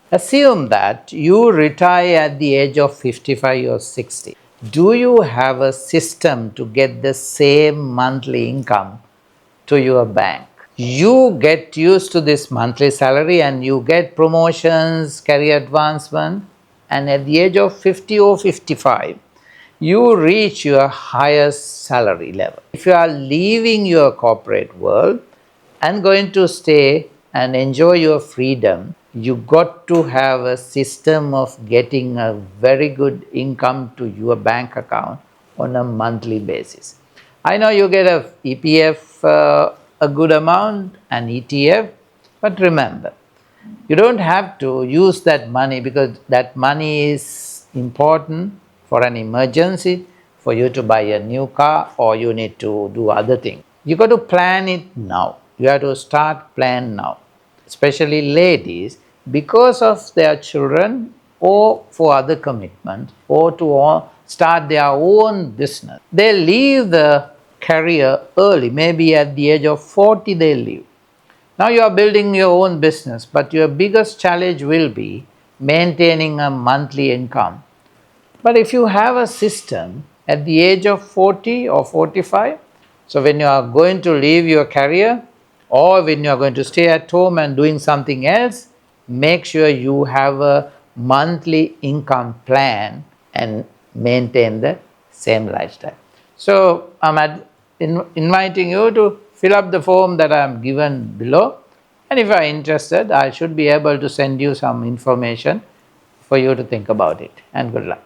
Assume that you retire at the age of 55 or 60. Do you have a system to get the same monthly income to your bank? You get used to this monthly salary and you get promotions, career advancement, and at the age of 50 or 55, you reach your highest salary level. If you are leaving your corporate world and going to stay and enjoy your freedom, you got to have a system of getting a very good income to your bank account on a monthly basis. I know you get a EPF a good amount, an ETF, but remember, you don't have to use that money because that money is important for an emergency, for you to buy a new car, or you need to do other things. You got to plan it now. You have to start plan now. Especially ladies, because of their children or for other commitments or to start their own business, they leave the career early. Maybe at the age of 40 they leave. Now you are building your own business, but your biggest challenge will be maintaining a monthly income. But if you have a system at the age of 40 or 45, so when you are going to leave your career or when you are going to stay at home and doing something else, make sure you have a monthly income plan and maintain the same lifestyle. So I'm inviting you to fill up the form that I am given below, and if you are interested, I should be able to send you some information for you to think about it. And good luck.